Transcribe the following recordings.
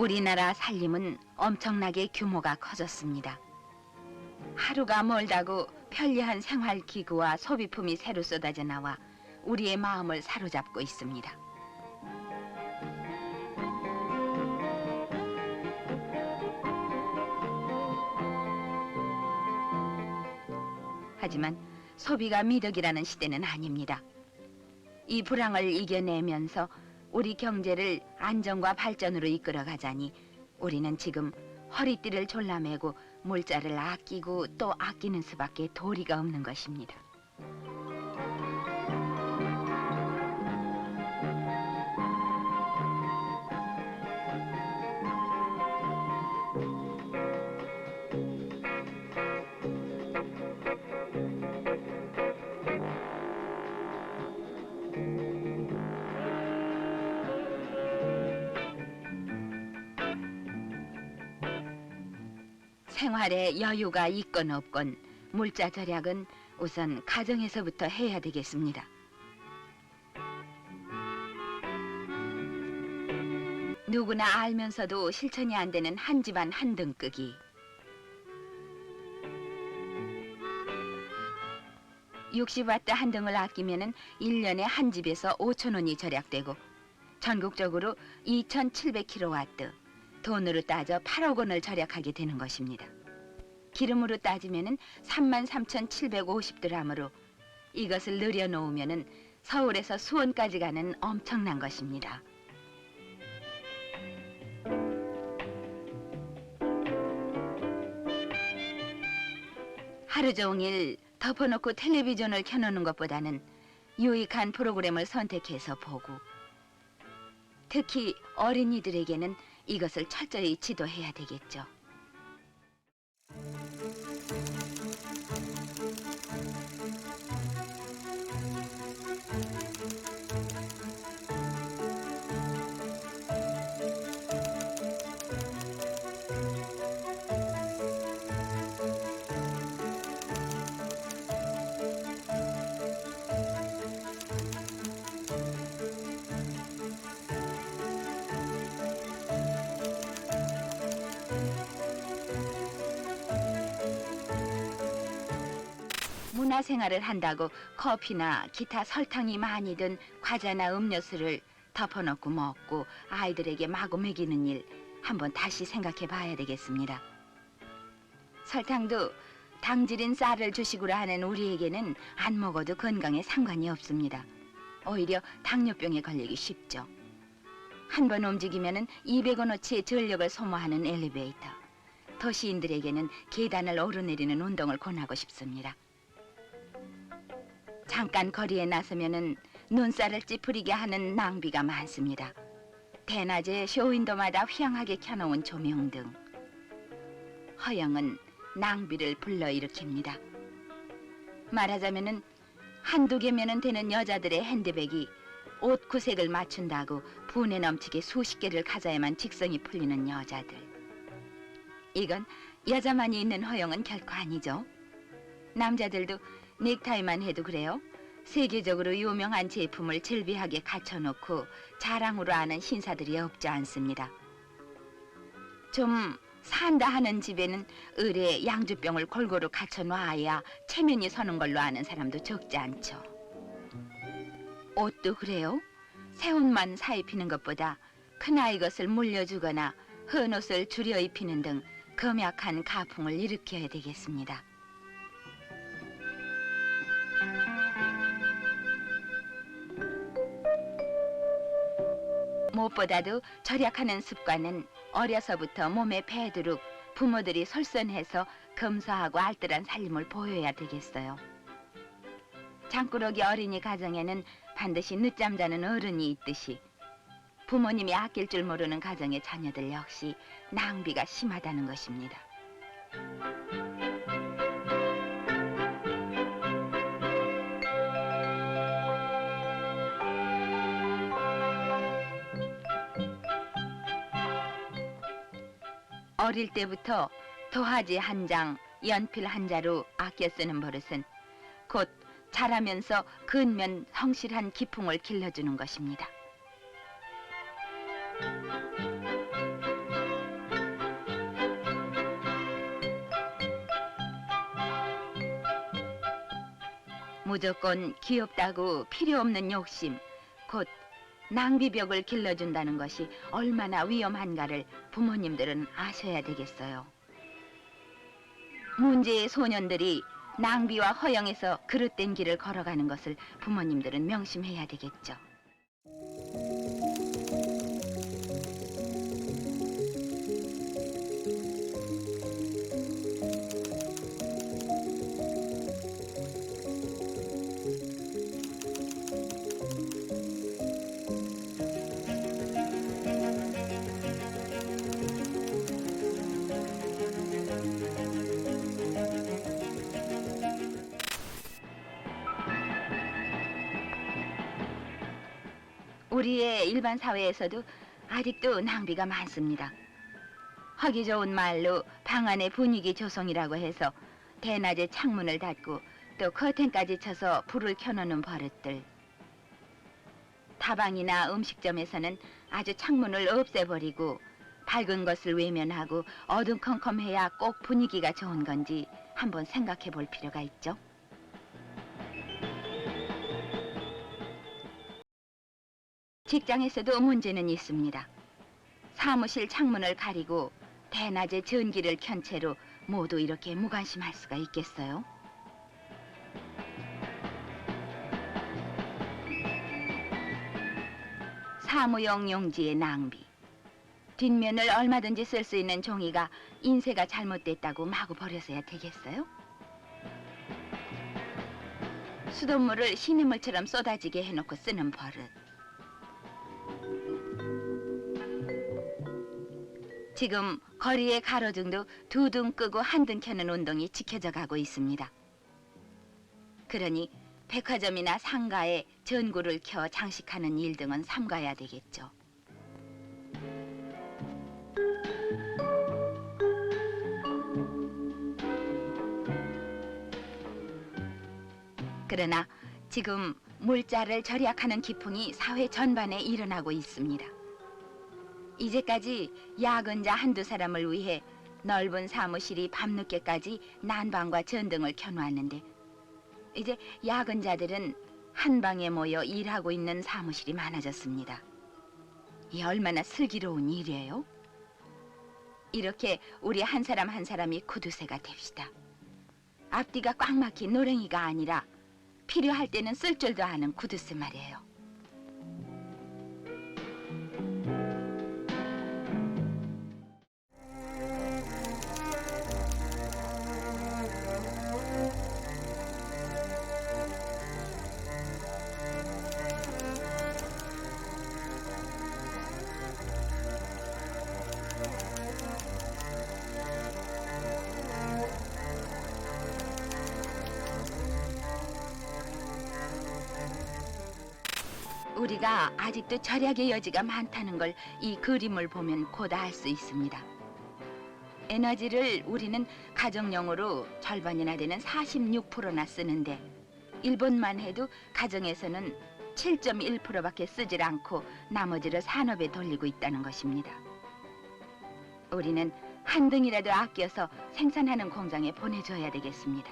우리나라 살림은 엄청나게 규모가 커졌습니다. 하루가 멀다고 편리한 생활기구와 소비품이 새로 쏟아져 나와 우리의 마음을 사로잡고 있습니다. 하지만 소비가 미덕이라는 시대는 아닙니다. 이 불황을 이겨내면서 우리 경제를 안정과 발전으로 이끌어가자니 우리는 지금 허리띠를 졸라매고 물자를 아끼고 또 아끼는 수밖에 도리가 없는 것입니다. 생활에 여유가 있건 없건 물자 절약은 우선 가정에서부터 해야 되겠습니다. 누구나 알면서도 실천이 안 되는 한 집안 한 등 끄기. 60와트 한 등을 아끼면은 1년에 한 집에서 5,000원이 절약되고 전국적으로 2,700kW, 돈으로 따져 8억 원을 절약하게 되는 것입니다. 기름으로 따지면은 33,750드람으로 이것을 늘여놓으면은 서울에서 수원까지 가는 엄청난 것입니다. 하루 종일 덮어놓고 텔레비전을 켜놓는 것보다는 유익한 프로그램을 선택해서 보고, 특히 어린이들에게는 이것을 철저히 지도해야 되겠죠. 문화생활을 한다고 커피나 기타 설탕이 많이 든 과자나 음료수를 덮어놓고 먹고 아이들에게 마구 먹이는 일 한번 다시 생각해 봐야 되겠습니다. 설탕도 당질인 쌀을 주식으로 하는 우리에게는 안 먹어도 건강에 상관이 없습니다. 오히려 당뇨병에 걸리기 쉽죠. 한 번 움직이면은 200원어치의 전력을 소모하는 엘리베이터. 도시인들에게는 계단을 오르내리는 운동을 권하고 싶습니다. 잠깐 거리에 나서면은 눈살을 찌푸리게 하는 낭비가 많습니다. 대낮에 쇼윈도마다 휘황하게 켜놓은 조명 등. 허영은 낭비를 불러일으킵니다. 말하자면은 한두 개면은 되는 여자들의 핸드백이 옷 구색을 맞춘다고 분에 넘치게 수십 개를 가져야만 직성이 풀리는 여자들. 이건 여자만이 있는 허영은 결코 아니죠. 남자들도 넥타이만 해도 그래요. 세계적으로 유명한 제품을 즐비하게 갖춰놓고 자랑으로 아는 신사들이 없지 않습니다. 좀 산다 하는 집에는 을에 양주병을 골고루 갖춰놔야 체면이 서는 걸로 아는 사람도 적지 않죠. 옷도 그래요. 새 옷만 사 입히는 것보다 큰아이 것을 물려주거나 헌 옷을 줄여 입히는 등 금약한 가풍을 일으켜야 되겠습니다. 무엇보다도 절약하는 습관은 어려서부터 몸에 배도록 부모들이 솔선해서 검소하고 알뜰한 살림을 보여야 되겠어요. 장꾸러기 어린이 가정에는 반드시 늦잠 자는 어른이 있듯이 부모님이 아낄 줄 모르는 가정의 자녀들 역시 낭비가 심하다는 것입니다. 어릴 때부터 도화지 한 장, 연필 한 자루 아껴 쓰는 버릇은 곧 자라면서 근면 성실한 기풍을 길러주는 것입니다. 무조건 귀엽다고 필요 없는 욕심, 곧 낭비벽을 길러준다는 것이 얼마나 위험한가를 부모님들은 아셔야 되겠어요. 문제의 소년들이 낭비와 허영에서 그릇된 길을 걸어가는 것을 부모님들은 명심해야 되겠죠. 우리의 일반 사회에서도 아직도 낭비가 많습니다. 하기 좋은 말로 방 안의 분위기 조성이라고 해서 대낮에 창문을 닫고 또 커튼까지 쳐서 불을 켜놓는 버릇들. 다방이나 음식점에서는 아주 창문을 없애버리고 밝은 것을 외면하고 어두컴컴해야 꼭 분위기가 좋은 건지 한번 생각해 볼 필요가 있죠. 직장에서도 문제는 있습니다. 사무실 창문을 가리고 대낮에 전기를 켠 채로 모두 이렇게 무관심할 수가 있겠어요? 사무용 용지의 낭비. 뒷면을 얼마든지 쓸 수 있는 종이가 인쇄가 잘못됐다고 마구 버려서야 되겠어요? 수돗물을 시냇물처럼 쏟아지게 해놓고 쓰는 버릇. 지금 거리의 가로등도 두 등 끄고 한 등 켜는 운동이 지켜져 가고 있습니다. 그러니 백화점이나 상가에 전구를 켜 장식하는 일 등은 삼가야 되겠죠. 그러나 지금 물자를 절약하는 기풍이 사회 전반에 일어나고 있습니다. 이제까지 야근자 한두 사람을 위해 넓은 사무실이 밤늦게까지 난방과 전등을 켜놓았는데 이제 야근자들은 한 방에 모여 일하고 있는 사무실이 많아졌습니다. 이 얼마나 슬기로운 일이에요? 이렇게 우리 한 사람 한 사람이 구두쇠가 됩시다. 앞뒤가 꽉 막힌 노랭이가 아니라 필요할 때는 쓸 줄도 아는 구두쇠 말이에요. 우리가 아직도 절약의 여지가 많다는 걸 이 그림을 보면 곧 알 수 있습니다. 에너지를 우리는 가정용으로 절반이나 되는 46%나 쓰는데 일본만 해도 가정에서는 7.1%밖에 쓰질 않고 나머지를 산업에 돌리고 있다는 것입니다. 우리는 한 등이라도 아껴서 생산하는 공장에 보내줘야 되겠습니다.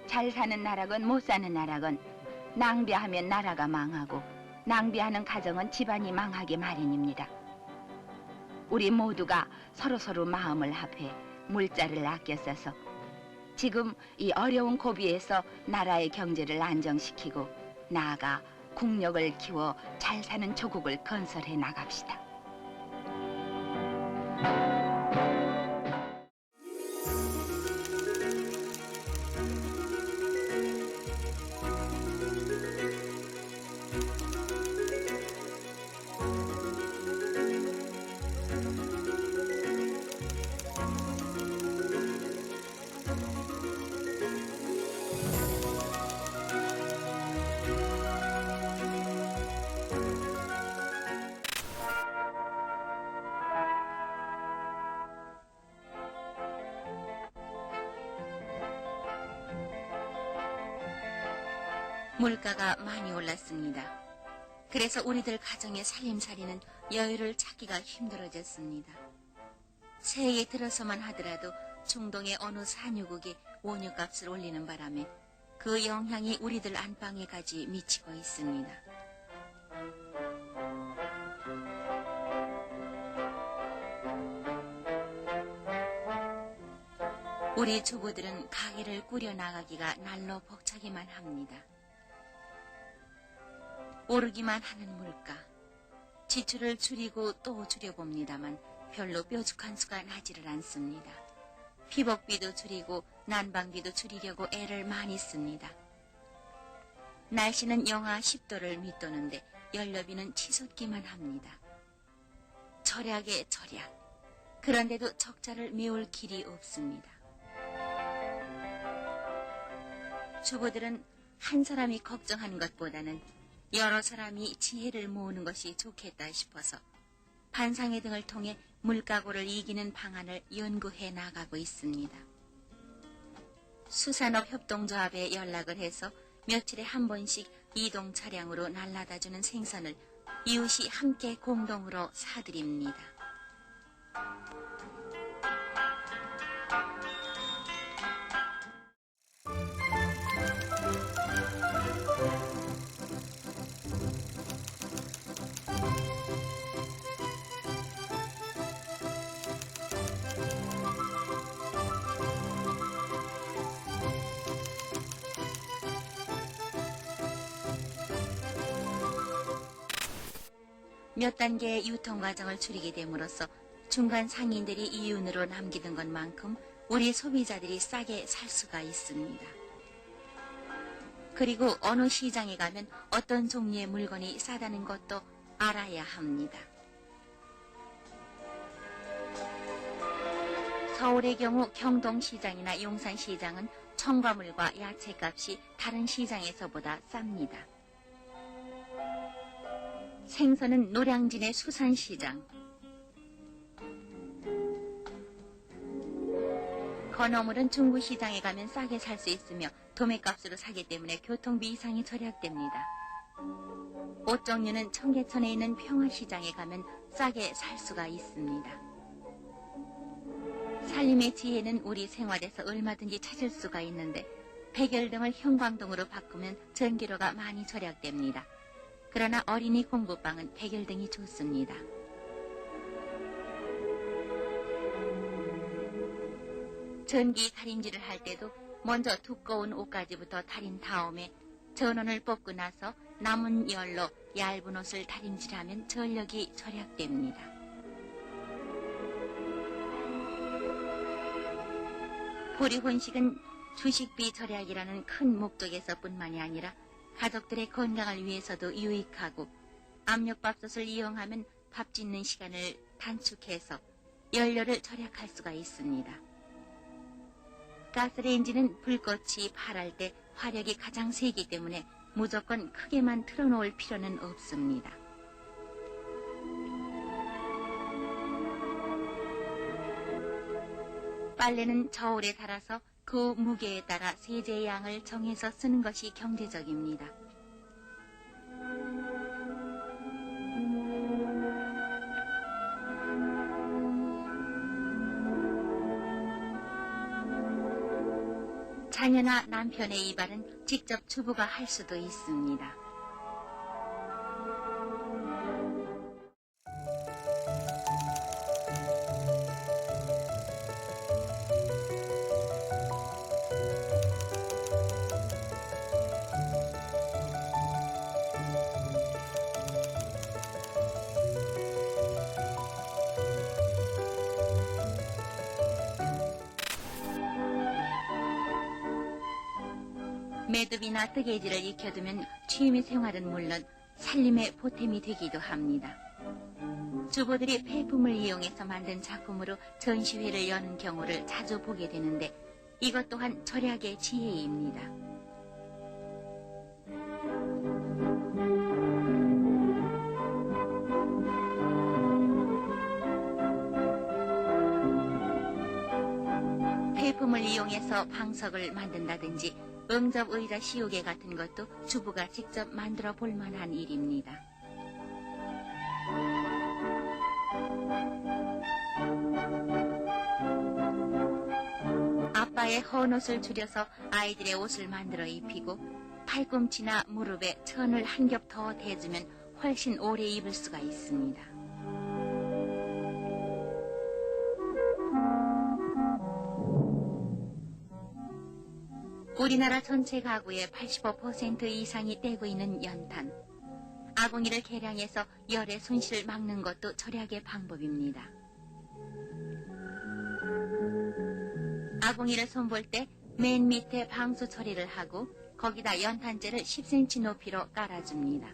잘 사는 나라건 못 사는 나라건 낭비하면 나라가 망하고 낭비하는 가정은 집안이 망하게 마련입니다. 우리 모두가 서로서로 마음을 합해 물자를 아껴 써서 지금 이 어려운 고비에서 나라의 경제를 안정시키고 나아가 국력을 키워 잘 사는 조국을 건설해 나갑시다. 물가가 많이 올랐습니다. 그래서 우리들 가정의 살림살이는 여유를 찾기가 힘들어졌습니다. 새해에 들어서만 하더라도 중동의 어느 산유국이 원유값을 올리는 바람에 그 그 영향이 우리들 안방에까지 미치고 있습니다. 우리 주부들은 가게를 꾸려나가기가 날로 벅차기만 합니다. 오르기만 하는 물가, 지출을 줄이고 또 줄여봅니다만 별로 뾰족한 수가 나지를 않습니다. 피복비도 줄이고 난방비도 줄이려고 애를 많이 씁니다. 날씨는 영하 10도를 밑도는데 연료비는 치솟기만 합니다. 절약에 절약, 그런데도 적자를 메울 길이 없습니다. 주부들은 한 사람이 걱정하는 것보다는 여러 사람이 지혜를 모으는 것이 좋겠다 싶어서 반상회 등을 통해 물가고를 이기는 방안을 연구해 나가고 있습니다. 수산업 협동조합에 연락을 해서 며칠에 한 번씩 이동 차량으로 날라다주는 생선을 이웃이 함께 공동으로 사드립니다. 몇 단계의 유통 과정을 줄이게 됨으로써 중간 상인들이 이윤으로 남기는 것만큼 우리 소비자들이 싸게 살 수가 있습니다. 그리고 어느 시장에 가면 어떤 종류의 물건이 싸다는 것도 알아야 합니다. 서울의 경우 경동시장이나 용산시장은 첨가물과 야채값이 다른 시장에서보다 쌉니다. 생선은 노량진의 수산시장, 건어물은 중구시장에 가면 싸게 살 수 있으며 도매값으로 사기 때문에 교통비 이상이 절약됩니다. 옷 종류는 청계천에 있는 평화시장에 가면 싸게 살 수가 있습니다. 살림의 지혜는 우리 생활에서 얼마든지 찾을 수가 있는데 백열등을 형광등으로 바꾸면 전기료가 많이 절약됩니다. 그러나 어린이 공부방은 백열등이 좋습니다. 전기 다림질을 할 때도 먼저 두꺼운 옷가지부터 다린 다음에 전원을 뽑고 나서 남은 열로 얇은 옷을 다림질하면 전력이 절약됩니다. 보리혼식은 주식비 절약이라는 큰 목적에서뿐만이 아니라 가족들의 건강을 위해서도 유익하고 압력밥솥을 이용하면 밥 짓는 시간을 단축해서 연료를 절약할 수가 있습니다. 가스레인지는 불꽃이 발할 때 화력이 가장 세기 때문에 무조건 크게만 틀어놓을 필요는 없습니다. 빨래는 저울에 달아서 그 무게에 따라 세제의 양을 정해서 쓰는 것이 경제적입니다. 자녀나 남편의 이발은 직접 주부가 할 수도 있습니다. 매듭이나 뜨개질을 익혀두면 취미 생활은 물론 살림의 보탬이 되기도 합니다. 주부들이 폐품을 이용해서 만든 작품으로 전시회를 여는 경우를 자주 보게 되는데 이것 또한 절약의 지혜입니다. 폐품을 이용해서 방석을 만든다든지 응접 의자 시우개 같은 것도 주부가 직접 만들어 볼 만한 일입니다. 아예 헌 옷을 줄여서 아이들의 옷을 만들어 입히고 팔꿈치나 무릎에 천을 한 겹 더 대주면 훨씬 오래 입을 수가 있습니다. 우리나라 전체 가구의 85% 이상이 떼고 있는 연탄. 아궁이를 개량해서 열의 손실을 막는 것도 절약의 방법입니다. 아궁이를 손볼 때 맨 밑에 방수 처리를 하고 거기다 연탄재를 10cm 높이로 깔아줍니다.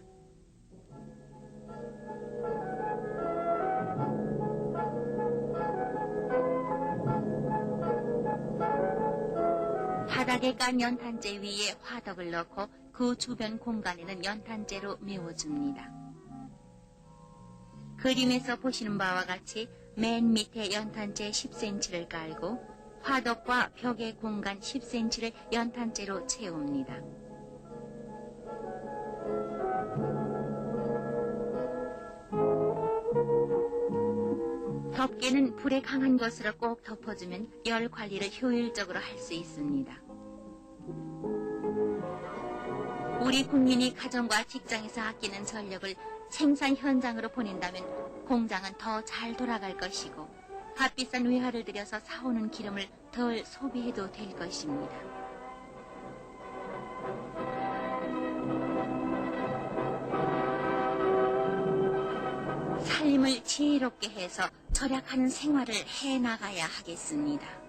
바닥에 깐 연탄재 위에 화덕을 넣고 그 주변 공간에는 연탄재로 메워줍니다. 그림에서 보시는 바와 같이 맨 밑에 연탄재 10cm를 깔고 화덕과 벽의 공간 10cm를 연탄재로 채웁니다. 덮개는 불에 강한 것으로 꼭 덮어주면 열 관리를 효율적으로 할 수 있습니다. 우리 국민이 가정과 직장에서 아끼는 전력을 생산 현장으로 보낸다면 공장은 더 잘 돌아갈 것이고 값비싼 외화를 들여서 사오는 기름을 덜 소비해도 될 것입니다. 삶을 지혜롭게 해서 절약하는 생활을 해나가야 하겠습니다.